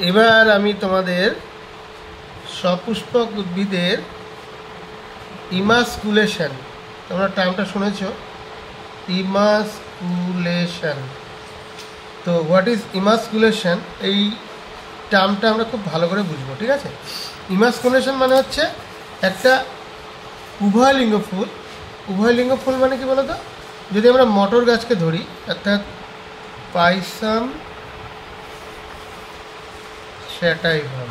এবার আমি তোমাদের সপুষ্পক উদ্ভিদের ইমাস্কুলেশন, তোমরা টার্মটা শুনেছ, ইমাস্কুলেশন। তো হোয়াট ইজ ইমাস্কুলেশন, এই টার্মটা আমরা খুব ভালো করে বুঝবো, ঠিক আছে? ইমাস্কুলেশন মানে হচ্ছে একটা উভয়লিঙ্গ ফুল। উভয়লিঙ্গ ফুল মানে কি বলো তো? যদি আমরা মটর গাছকে ধরি, অর্থাৎ পাইসাম স্যাটাইভাম,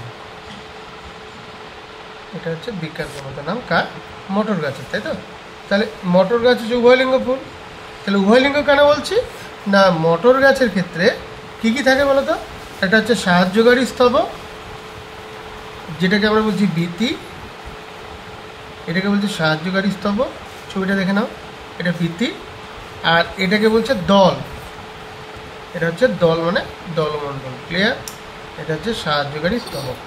এটা হচ্ছে বিজ্ঞানসম্মত নাম কার? মটর গাছের, তাই তো? তাহলে মটর গাছ হচ্ছে উভয়লিঙ্গ ফুল। তাহলে উভয়লিঙ্গ কেন বলছি না, মটর গাছের ক্ষেত্রে কি কি থাকে বলো তো? এটা হচ্ছে সাহায্যকারী স্তবক, যেটাকে আমরা বলছি ভিত্তি, এটাকে বলছে সাহায্যকারী স্তবক, ছবিটা দেখে নাও, এটা ভিত্তি। আর এটাকে বলছে দল, এটা হচ্ছে দল মানে দলমণ্ডল, ক্লিয়ার? এটা হচ্ছে সাহায্যকারী স্তবক।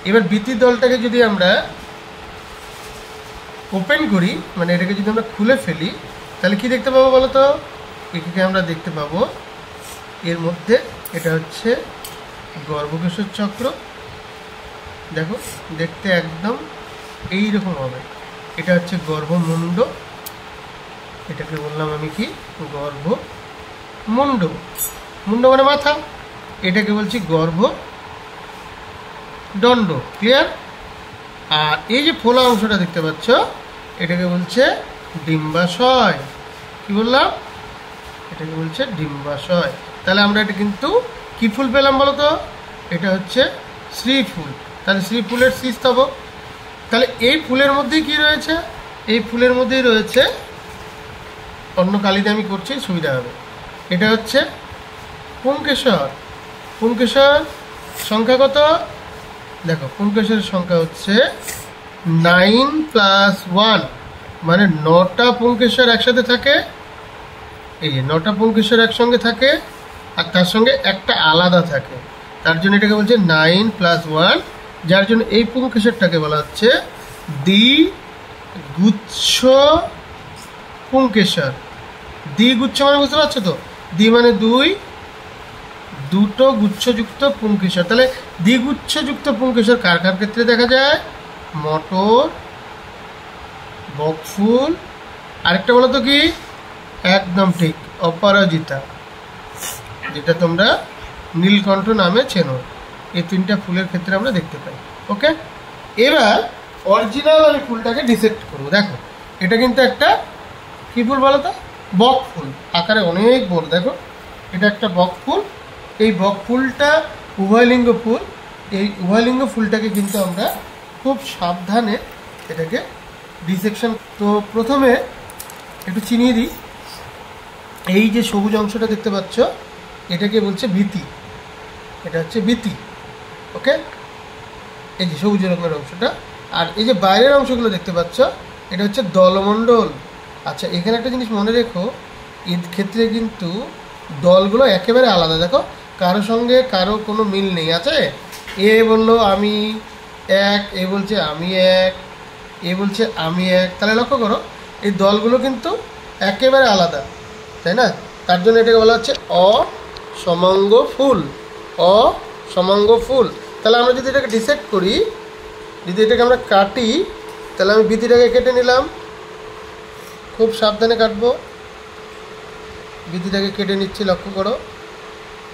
এবার ভিত্তি দলটাকে যদি আমরা ওপেন করি, মানে এটাকে যদি আমরা খুলে ফেলি, তাহলে কি দেখতে পাবো বলো তো? এটাকে আমরা দেখতে পাবো এর মধ্যে, এটা হচ্ছে গর্ভকেশর চক্র। দেখো দেখতে একদম এইরকম হবে। এটা হচ্ছে গর্ভমুণ্ড, এটাকে বললাম আমি কি? গর্ভমুণ্ড। মুন্ড মানে মাথা, এটাকে বলছি গর্ভদণ্ড, ক্লিয়ার? আর এই যে ফোলা অংশটা দেখতে পাচ্ছ, এটাকে বলছে ডিম্বাশয়। কি বললাম? এটাকে বলছে ডিম্বাশয়। তাহলে আমরা এটা কিন্তু কি ফুল পেলাম বলো তো? এটা হচ্ছে শ্রী ফুল। তাহলে শ্রী ফুলের শ্রী স্তবক। তাহলে এই ফুলের মধ্যেই কি রয়েছে? এই ফুলের মধ্যেই রয়েছে, অন্য কালিতে আমি করছি সুবিধা হবে, এটা হচ্ছে পুংকেশর। পুংকেশর সংখ্যা কত? দেখো পুংকেশরের সংখ্যা হচ্ছে 9+1, মানে 9টা পুংকেশর একসাথে থাকে। এই যে 9টা পুংকেশর একসঙ্গে থাকে, আর তার সঙ্গে একটা আলাদা থাকে, তার জন্য এটাকে বলছে 9+1, যার জন্য এই পুংকেশরটাকে বলা হচ্ছে দ্বিগুচ্ছ পুংকেশর। দ্বিগুচ্ছ মানে বুঝতে পারছো তো? দ্বি মানে দুই, দুটো গুচ্ছযুক্ত পুংকেশর। তাহলে দ্বিগুচ্ছযুক্ত পুংকেশর কার কার ক্ষেত্রে দেখা যায়? মটর, বকফুল, আরেকটা বলো তো কি? একদম ঠিক, অপরাজিতা, যেটা তোমরা নীলকণ্ঠ নামে চেনো। এই তিনটা ফুলের ক্ষেত্রে আমরা দেখতে পাই। ওকে, এবার অরিজিনাল আমি ফুলটাকে ডিসেক্ট করবো। দেখো এটা কিন্তু একটা কি ফুল বলো তো? বক ফুল, আকারে অনেক বড়। দেখো এটা একটা বক ফুল। এই বক ফুলটা উভয়লিঙ্গ ফুল। এই উভয়লিঙ্গ ফুলটাকে কিন্তু আমরা খুব সাবধানে এটাকে ডিসেকশন। তো প্রথমে একটু চিনিয়ে দিই, এই যে সবুজ অংশটা দেখতে পাচ্ছ, এটাকে বলছে ভিতি, এটা হচ্ছে ভিতি। ওকে, এই যে সবুজ রঙের অংশটা। আর এই যে বাইরের অংশগুলো দেখতে পাচ্ছ, এটা হচ্ছে দলমণ্ডল। আচ্ছা, এখানে একটা জিনিস মনে রেখো, এর ক্ষেত্রে কিন্তু দলগুলো একেবারে আলাদা। দেখো কারো সঙ্গে কারো কোনো মিল নেই, আছে? এ বললো আমি এক, এ বলছে আমি এক, এ বলছে আমি এক। তাহলে লক্ষ্য করো এই দলগুলো কিন্তু একেবারে আলাদা, তাই না? তার জন্য এটাকে বলা হচ্ছে অসমাঙ্গ ফুল। অসমাঙ্গ ফুল। তাহলে আমরা যদি এটাকে ডিসেক্ট করি, যদি এটাকে আমরা কাটি, তাহলে আমি ভিতিটাকে কেটে নিলাম, খুব সাবধানে কাটবো। ভিতিটাকে কেটে নিচ্ছি, লক্ষ্য করো,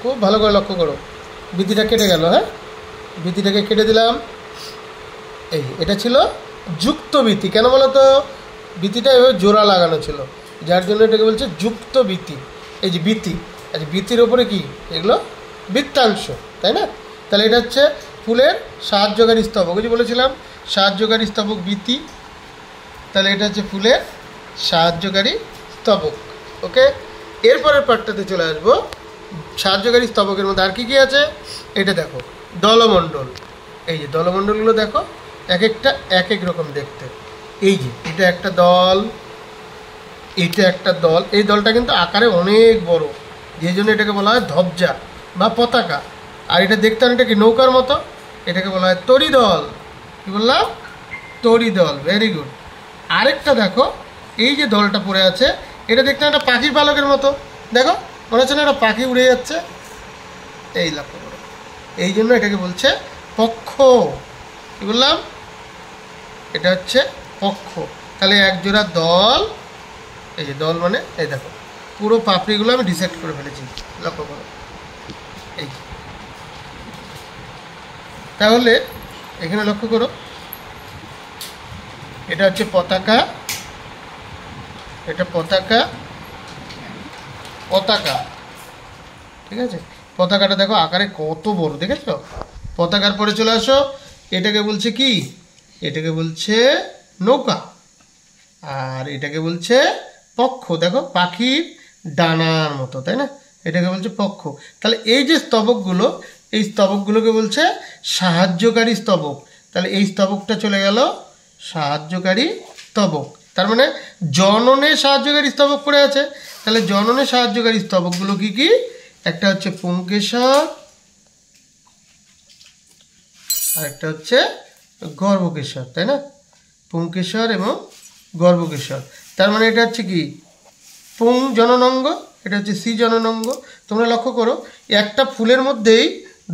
খুব ভালো করে লক্ষ্য করো। ভিতিটা কেটে গেল, হ্যাঁ, ভিতিটাকে কেটে দিলাম। এই এটা ছিল যুক্ত ভিতি। কেন বলো তো? ভিতিটা এভাবে জোড়া লাগানো ছিল, যার জন্য এটাকে বলছে যুক্ত ভিতি। এই যে ভিতি, আচ্ছা ভিতির ওপরে কি? এগুলো বৃত্তাংশ, তাই না? তাহলে এটা হচ্ছে ফুলের সাহায্যকারী স্তবক। ওই যে বলেছিলাম সাহায্যকারী স্তবক ভিতি। তাহলে এটা হচ্ছে ফুলের সাহায্যকারী স্তবক। ওকে, এরপরের পার্টটাতে চলে আসবো। সাহায্যকারী স্তবকের মধ্যে আর কি কি আছে? এটা দেখো দলমণ্ডল। এই যে দলমণ্ডলগুলো দেখো, এক একটা এক এক রকম দেখতে। এই যে এটা একটা দল, এটা একটা দল। এই দলটা কিন্তু আকারে অনেক বড়, যে জন্য এটাকে বলা হয় ধ্বজা বা পতাকা। আর এটা দেখতে অনেকটা কি নৌকার মতো, এটাকে বলা হয় তরিদল। কি বললাম? তরিদল, ভেরি গুড। আরেকটা দেখো, এই যে দলটা পড়ে আছে, এটা দেখতে একটা পাখির পালকের মতো। দেখো মনে হচ্ছে না একটা পাখি উড়ে যাচ্ছে? এই লক্ষ্য করো, এই জন্য এটাকে বলছে পক্ষ। কি বললাম? এটা হচ্ছে পক্ষ। তাহলে এক জোড়া দল, এই যে দল মানে এই দেখো পুরো পাপড়িগুলো আমি ডিসেক্ট করে ফেলেছি, লক্ষ্য করো। এই তাহলে এখানে লক্ষ্য করো, এটা হচ্ছে পতাকা, এটা পতাকা, পতাকা, ঠিক আছে? পতাকাটা দেখো আকারে কত বড়, দেখেছ? পতাকার পরে চলে আসো, এটাকে বলছে কি? এটাকে বলছে নৌকা, আর এটাকে বলছে পক্ষ। দেখো পাখির ডানার মতো, তাই না? এটাকে বলছে পক্ষ। তাহলে এই যে স্তবকগুলো, এই স্তবকগুলোকে বলছে সাহায্যকারী স্তবক। তাহলে এই স্তবকটা চলে গেল সাহায্যকারী স্তবক। তার মানে জননে সাহায্যকারী স্তবক পড়ে আছে। তাহলে জননে সাহায্যকারী স্তবকগুলো কি কি? একটা হচ্ছে পুংকেশর, আর একটা হচ্ছে গর্ভকেশর, তাই না? পুংকেশর এবং গর্ভকেশর। তার মানে এটা হচ্ছে কি? পুং জননাঙ্গ, এটা হচ্ছে সি জননাঙ্গ। তোমরা লক্ষ্য করো, একটা ফুলের মধ্যেই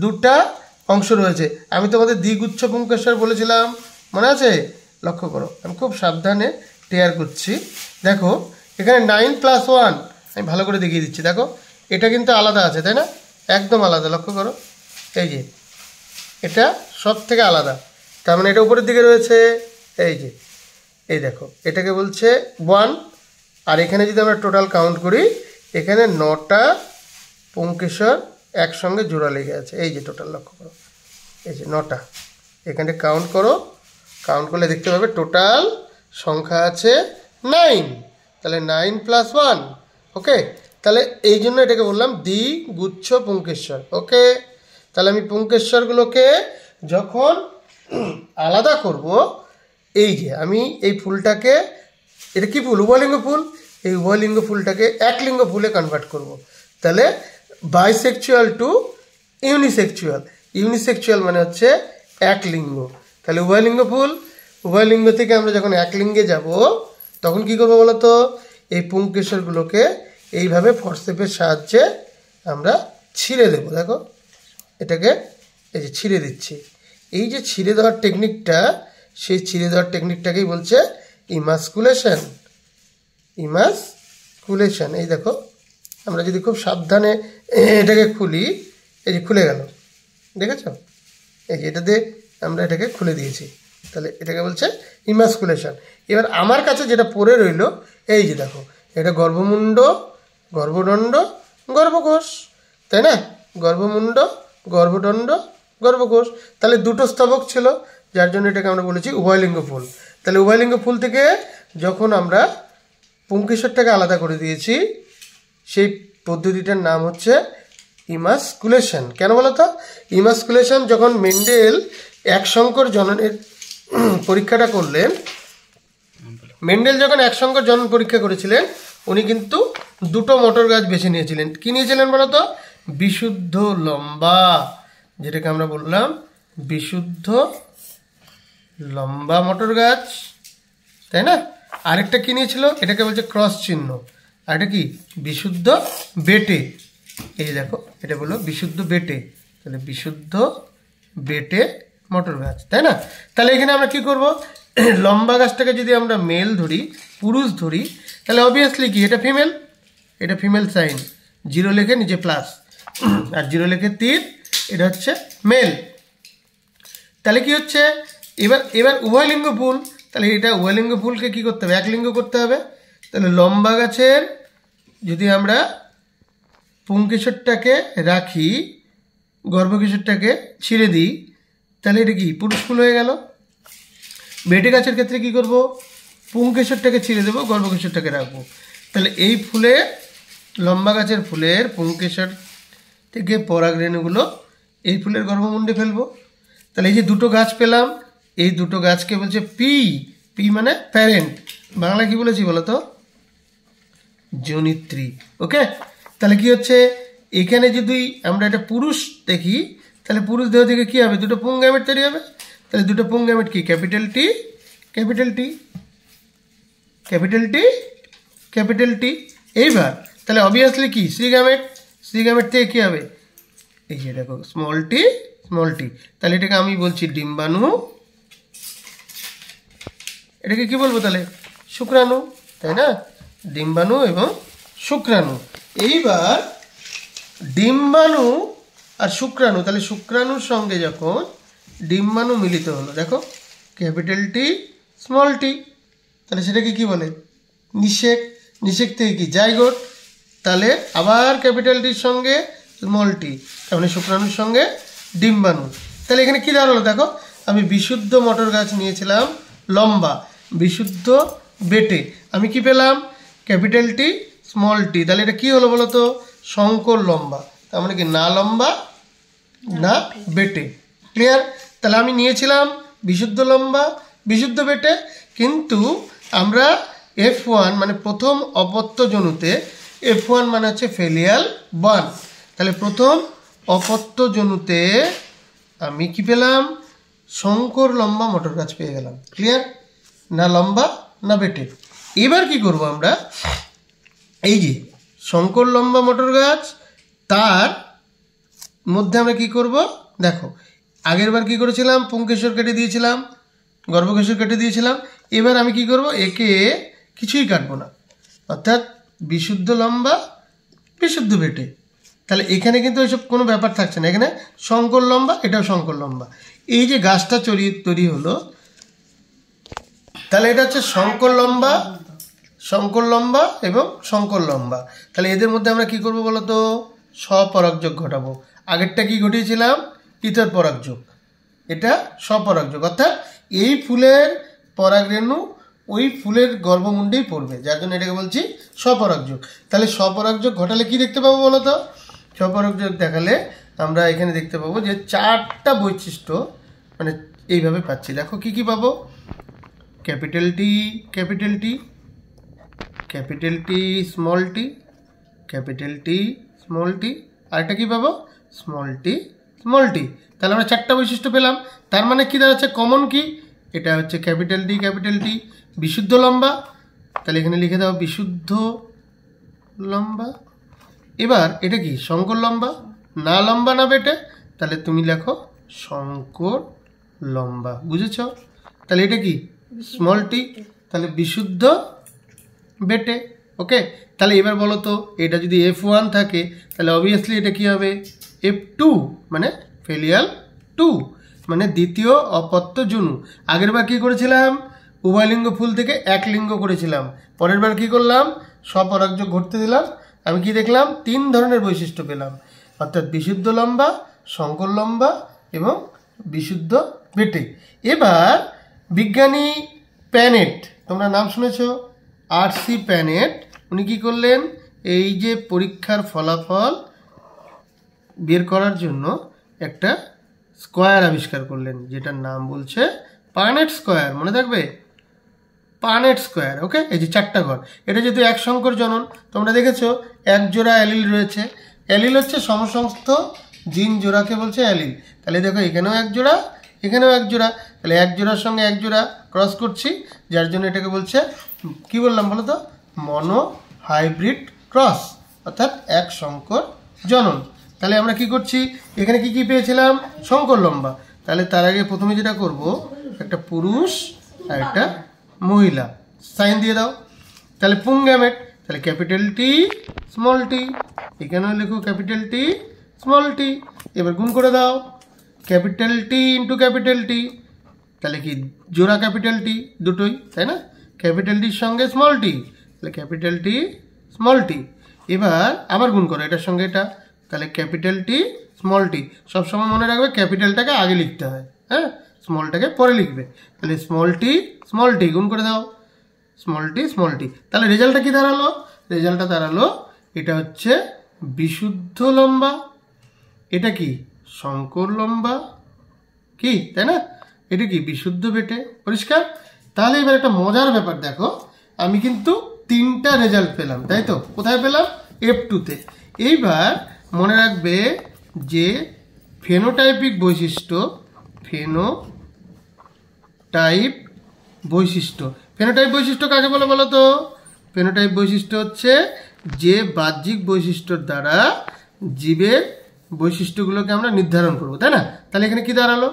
দুটা অংশ রয়েছে। আমি তোমাদের দ্বিগুচ্ছ পুংকেশর বলেছিলাম, মনে আছে? লক্ষ্য করো, আমি খুব সাবধানে টেয়ার করছি। দেখো এখানে 9+1, আমি ভালো করে দেখিয়ে দিচ্ছি। দেখো এটা কিন্তু আলাদা আছে, তাই না? একদম আলাদা, লক্ষ্য করো। এই যে এটা সব থেকে আলাদা, তার মানে এটা উপরের দিকে রয়েছে। এই যে এই দেখো, এটাকে বলছে 1। আর এখানে যদি আমরা টোটাল কাউন্ট করি, এখানে 9টা পুংকেশর একসঙ্গে জোড়া লেগে আছে। এই যে টোটাল লক্ষ্য করো, এই যে 9টা, এখানে কাউন্ট করো, কাউন্ট করলে দেখতে পাবে টোটাল সংখ্যা আছে 9। তাহলে 9+1, ওকে? তাহলে এই জন্য এটাকে বললাম দ্বিগুচ্ছ পুংকেশর, ওকে? তাহলে আমি পুংকেশরগুলোকে যখন আলাদা করব, এই যে আমি এই ফুলটাকে, এটা কি ফুল? উভয়লিঙ্গ ফুল। এই উভয়লিঙ্গ ফুলটাকে একলিঙ্গ ফুলে কনভার্ট করব। তাহলে বাইসেক্সুয়াল টু ইউনিসেক্সুয়াল। ইউনিসেক্সুয়াল মানে হচ্ছে একলিঙ্গ। তাহলে উভয়লিঙ্গ ফুল, উভয়লিঙ্গ থেকে আমরা যখন একলিঙ্গে যাব, তখন কি করবো বলো তো? এই পুংকেশরগুলোকে এইভাবে ফরসেপের সাহায্যে আমরা ছিঁড়ে দেবো। দেখো এটাকে এই যে ছিঁড়ে দিচ্ছি। এই যে ছিঁড়ে দেওয়ার টেকনিকটা, সেই ছিঁড়ে দেওয়ার টেকনিকটাকেই বলছে ইমাসকুলেশন। ইমাসকুলেশন। এই দেখো, আমরা যদি খুব সাবধানে এটাকে খুলি, এই যে খুলে গেল, দেখেছ? এই যে এটাতে আমরা এটাকে খুলে দিয়েছি, তাহলে এটাকে বলছে ইমাসকুলেশন। এবার আমার কাছে যেটা পড়ে রইল, এই যে দেখো, এটা গর্ভমুণ্ড, গর্ভদণ্ড, গর্ভকোষ, তাই না? গর্ভমুণ্ড, গর্ভদণ্ড, গর্ভকোষ। তাহলে দুটো স্তবক ছিল, যার জন্য এটাকে আমরা বলেছি উভয়লিঙ্গ ফুল। তাহলে উভয়লিঙ্গ ফুল থেকে যখন আমরা পুংকেশরটাকে আলাদা করে দিয়েছি, সেই পদ্ধতিটার নাম হচ্ছে ইমাসকুলেশন। কেন বলো তো? ইমাসকুলেশন যখন মেন্ডেল একসংকর জননের পরীক্ষাটা করলেন, মেন্ডেল যখন একসংকর জনন পরীক্ষা করেছিলেন, উনি কিন্তু দুটো মটর গাছ বেছে নিয়েছিলেন। কি নিয়েছিলেন বলো তো? বিশুদ্ধ লম্বা, যেটাকে আমরা বললাম বিশুদ্ধ লম্বা মটর গাছ, তাই না? আরেকটা কি নিয়েছিল? এটাকে বলছে ক্রস চিহ্ন। আর এটা কি? বিশুদ্ধ বেটে। এই যে দেখো, এটা বললো বিশুদ্ধ বেটে। তাহলে বিশুদ্ধ বেটে মটর গাছ, তাই না? তাহলে এখানে আমরা কি করব? লম্বা গাছটাকে যদি আমরা মেল ধরি, পুরুষ ধরি, তাহলে অবভিয়াসলি কি? এটা ফিমেল, এটা ফিমেল সাইন, 0 লেখে নিচে প্লাস, আর 0 লেখে তীর, এটা হচ্ছে মেল। তাহলে কি হচ্ছে? এবার উভয়লিঙ্গ ফুল। তাহলে এটা উভয়লিঙ্গ ফুলকে কি করতে হবে? একলিঙ্গ করতে হবে। তাহলে লম্বা গাছের যদি আমরা পুংকেশরটাকে রাখি, গর্ভকেশরটাকে ছিঁড়ে দিই, তাহলে এটা কি? পুরুষ ফুল হয়ে গেল। বেটে গাছের ক্ষেত্রে কি করব? পুংকেশরটাকে ছিঁড়ে দেবো, গর্ভকেশরটাকে রাখবো। তাহলে এই ফুলে, লম্বা গাছের ফুলের পুংকেশর থেকে পরাগরেণুগুলো এই ফুলের গর্ভমুণ্ডে ফেলবো। তাহলে এই যে দুটো গাছ পেলাম, এই দুটো গাছকে বলছে পি। পি মানে প্যারেন্ট। বাংলা কি বলেছি বলো তো? জনিত্রী, ওকে? তাহলে কি হচ্ছে? এখানে যদি আমরা এটা পুরুষ দেখি, তাহলে পুরুষ দেহ থেকে কি হবে? দুটো পুং গ্যামেট তৈরি হবে। তাহলে দুটো পুং গ্যামেট কি? Capital T, capital T, capital T, capital টি। এইবার তাহলে অবভিয়াসলি কি? C gamete. সি গ্যামেট থেকে কি হবে? এই যে দেখো, স্মল টি, স্মল টি। তাহলে এটাকে আমি বলছি ডিম্বাণু, এটাকে কি বলবো তাহলে? শুক্রাণু, তাই না? ডিম্বাণু এবং শুক্রাণু। এইবার ডিম্বাণু আর শুক্রাণু, তাহলে শুক্রাণুর সঙ্গে যখন ডিম্বাণু মিলিত হলো, দেখো ক্যাপিটাল টি স্মল টি, তাহলে সেটাকে কি বলে? নিষেক। নিষেক থেকে কি? জাইগোট। তাহলে আবার ক্যাপিটাল টির সঙ্গে স্মল টি, তার মানে শুক্রাণুর সঙ্গে ডিম্বাণু। তাহলে এখানে কী দাঁড়ালো দেখো, আমি বিশুদ্ধ মটর গাছ নিয়েছিলাম লম্বা, বিশুদ্ধ বেটে আমি কি পেলাম? Capital T small T. তাহলে এটা কী হলো বলো তো? শঙ্কর লম্বা। তার মানে কি? না লম্বা না বেটে। ক্লিয়ার? তাহলে আমি নিয়েছিলাম বিশুদ্ধ লম্বা বিশুদ্ধ বেটে, কিন্তু আমরা F1 মানে প্রথম অপত্য জনুতে, F1 মানে হচ্ছে ফেলিয়াল 1, তাহলে প্রথম অপত্য জনুতে আমি কি পেলাম? শঙ্কর লম্বা মটর গাছ পেয়ে গেলাম। ক্লিয়ার? না লম্বা না বেটে। এবার কি করব আমরা? এই যে শঙ্কর লম্বা মটর গাছ, তার মধ্যে আমরা কি করব দেখো, আগের বার কি করেছিলাম? পুংকেশর কেটে দিয়েছিলাম, গর্ভকেশর কেটে দিয়েছিলাম। এবার আমি কি করব? একে কিছুই কাটবো না, অর্থাৎ বিশুদ্ধ লম্বা বিশুদ্ধ বেটে। তাহলে এখানে কিন্তু ওইসব কোনো ব্যাপার থাকছে না, এখানে শঙ্কর লম্বা, এটাও শঙ্কর লম্বা। এই যে গাছটা তৈরি হলো, তাহলে এটা হচ্ছে শঙ্কর লম্বা এবং শঙ্কর লম্বা। তাহলে এদের মধ্যে আমরা কি করব বলো তো? স্বপরাগযোগ ঘটাবো। আগেরটা কি ঘটিয়েছিলাম? ইতর পরাগযোগ, এটা স্বপরাগযোগ, অর্থাৎ এই ফুলের পরাগরেণু ওই ফুলের গর্ভমুণ্ডেই পড়বে, যার জন্য এটাকে বলছি স্বপরাগযোগ। তাহলে স্বপরাগযোগ ঘটালে কি দেখতে পাবো বলো তো? স্বপরাগযোগ দেখালে আমরা এখানে দেখতে পাবো যে 4টা বৈশিষ্ট্য মানে এইভাবে পাচ্ছি। দেখো কি কি পাবো? Capital T capital T, capital T small T, capital T small T, আরেকটা কি পাবো? Small T small T. তাহলে আমরা 4টা বৈশিষ্ট্য পেলাম। তার মানে কি দাঁড়াচ্ছে? কমন কি? এটা হচ্ছে ক্যাপিটাল টি বিশুদ্ধ লম্বা, তাহলে এখানে লিখে দাও বিশুদ্ধ লম্বা। এবার এটা কি? শঙ্কর লম্বা, না লম্বা না বেটে, তাহলে তুমি লেখো শঙ্কর লম্বা। বুঝেছ? তাহলে এটা কি? স্মল টি, তাহলে বিশুদ্ধ বেটে। ওকে, তাহলে এবার বলো তো, এটা যদি F1 থাকে তাহলে অবভিয়াসলি এটা কি হবে? F2 মানে ফেলিয়াল 2, মানে দ্বিতীয় অপত্য জনু। আগের বার কি করেছিলাম? উভয়লিঙ্গ ফুল থেকে এক লিঙ্গ করেছিলাম। পরের বার কি করলাম? স্বপরাগযোগ ঘটতে দিলাম। আমি কি দেখলাম? 3 ধরনের বৈশিষ্ট্য পেলাম, অর্থাৎ বিশুদ্ধ লম্বা, শঙ্কর লম্বা এবং বিশুদ্ধ বেটে। এবার বিজ্ঞানী প্যানেট, তোমরা নাম শুনেছো, R.C. প্যানেট, উনি কি করলেন? এই যে পরীক্ষার ফলাফল বের করার জন্য একটা স্কোয়ার আবিষ্কার করলেন, যেটার নাম বলছে পানেট স্কোয়ার। মনে থাকবে? Punnett square. ওকে, এই যে 4টা ঘর, এটা যেহেতু এক সংকর জনন, তোমরা দেখেছো 1 জোড়া অ্যালিল রয়েছে। অ্যালিল হচ্ছে সমসংস্থ জিন জোড়াকে বলছে অ্যালিল। তাহলে দেখো এখানেও 1 জোড়া, এখানেও 1 জোড়া, তাহলে 1 জোড়ার সঙ্গে 1 জোড়া ক্রস করছি, যার জন্য এটাকে বলছে কি বললাম বলো তো? মনো হাইব্রিড ক্রস, অর্থাৎ এক সংকর জনন। তাহলে আমরা কি করছি? এখানে কি কি পেয়েছিলাম? শঙ্কর লম্বা। তাহলে তার আগে প্রথমে যেটা করব, একটা পুরুষ আর একটা মহিলা সাইন দিয়ে দাও। তাহলে পুংগ্যামেট, তাহলে ক্যাপিটাল টি স্মল টি, এখানেও লেখো ক্যাপিটাল টি স্মল টি। এবার গুণ করে দাও, capital T into capital T, তাহলে কি জোড়া ক্যাপিটাল টি দুটোই, তাই না? ক্যাপিটাল টির সঙ্গে স্মল টি, তাহলে ক্যাপিটাল টি স্মল টি। এবার আবার গুণ করো এটার সঙ্গে এটা, তাহলে ক্যাপিটাল টি স্মল টি। সবসময় মনে রাখবে ক্যাপিটালটাকে আগে লিখতে হয়, হ্যাঁ, স্মলটাকে পরে লিখবে। তাহলে স্মল টি গুণ করে দাও, স্মল টি। তাহলে রেজাল্টটা কি দাঁড়ালো? রেজাল্টটা দাঁড়ালো এটা হচ্ছে বিশুদ্ধ লম্বা, এটা কি শঙ্কর লম্বা, কি তাই না? এটা কি বিশুদ্ধ বেটে। পরিষ্কার? তাহলে এবার একটা মজার ব্যাপার দেখো, আমি কিন্তু 3টা রেজাল্ট পেলাম, তাই তো? কোথায় পেলাম? F2-তে। এইবার মনে রাখবে যে ফেনোটাইপিক বৈশিষ্ট্য, ফেনোটাইপ বৈশিষ্ট্য কাকে বলে বলো তো? ফেনোটাইপ বৈশিষ্ট্য হচ্ছে যে বাহ্যিক বৈশিষ্ট্যর দ্বারা জীবের বৈশিষ্ট্যগুলোকে আমরা নির্ধারণ করব, তাই না? তাহলে এখানে কি দাঁড়ালো?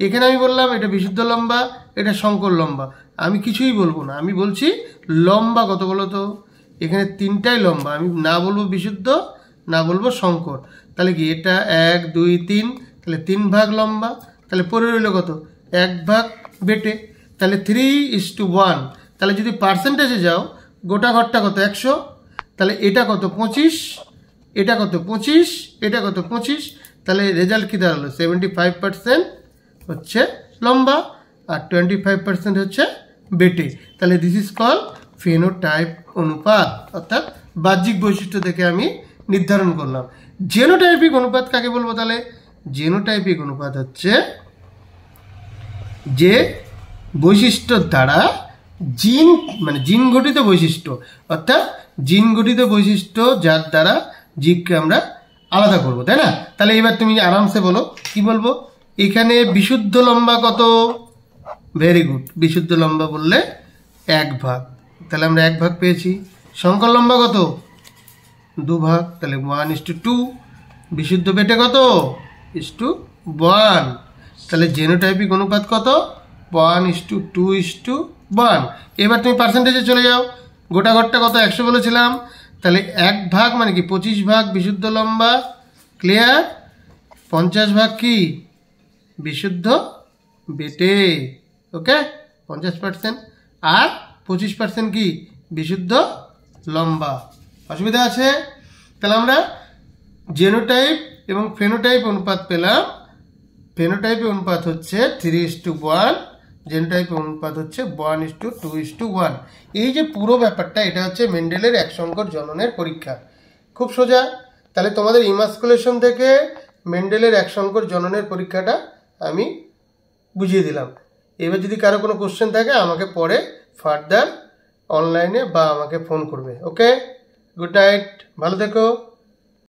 এখানে আমি বললাম এটা বিশুদ্ধ লম্বা, এটা সংকর লম্বা। আমি কিছুই বলবো না, আমি বলছি লম্বা কত বলো তো। এখানে তিনটাই লম্বা, আমি না বলবো বিশুদ্ধ, না বলবো সংকর। তাহলে কি এটা 1 2 3, তাহলে 3 ভাগ লম্বা। তাহলে পরে রইল কত? 1 ভাগ বেটে। তাহলে 3:1। তাহলে যদি পার্সেন্টেজে যাও, গোটা ঘরটা কত? 100। তাহলে এটা কত? 25। এটা কত? 25। এটা কত? 25। তাহলে রেজাল্ট কি দাঁড়ালো? 75% হচ্ছে লম্বা আর 25% হচ্ছে বেটে। তাহলে দিস ইজ কল ফেনোটাইপ অনুপাত, অর্থাৎ বাহ্যিক বৈশিষ্ট্য থেকে আমি নির্ধারণ করলাম। জেনোটাইপিক অনুপাত কাকে বলবো? তাহলে জেনোটাইপিক অনুপাত হচ্ছে যে বৈশিষ্ট্যর দ্বারা জিন, মানে জিন গঠিত বৈশিষ্ট্য, অর্থাৎ জিন গঠিত বৈশিষ্ট্য যার দ্বারা জীবকে আমরা আলাদা করব, তাই না? তাহলে এবার তুমি আরামসে বলো, কি বলবো? এখানে বিশুদ্ধ লম্বা কত? ভেরি গুড, বিশুদ্ধ লম্বা বললে 1 ভাগ। তাহলে আমরা 1 ভাগ পেয়েছি। সংকর লম্বা কত? 2 ভাগ। তাহলে 1:2। বিশুদ্ধ বেটে কত? 1:1। তাহলে জেনোটাইপিক অনুপাত কত? 1:2:1। এবার তুমি পার্সেন্টেজে চলে যাও। গোটা ঘরটা কত? 100 বলেছিলাম। তাহলে 1 ভাগ মানে কি? 25 ভাগ বিশুদ্ধ লম্বা। ক্লিয়ার? 50 ভাগ কি? বিশুদ্ধ বেটে। ওকে, 50%। আর 25% কি? বিশুদ্ধ লম্বা। অসুবিধা আছে? তাহলে আমরা জেনোটাইপ এবং ফেনোটাইপ অনুপাত পেলাম। ফেনোটাইপ অনুপাত হচ্ছে 3:1, জেনোটাইপ অনুপাত হচ্ছে 1:2:1। এই যে পুরো ব্যাপারটা, এটা হচ্ছে মেন্ডেলের এক সংকর জননের পরীক্ষা। খুব সোজা। তাহলে তোমাদের ইমাস্কুলেশন থেকে মেন্ডেলের এক সংকর জননের পরীক্ষাটা আমি বুঝিয়ে দিলাম। এবার যদি কারো কোনো কোশ্চেন থাকে আমাকে পরে ফার্দার অনলাইনে বা আমাকে ফোন করবে। ওকে, গুড নাইট, ভালো থেকো।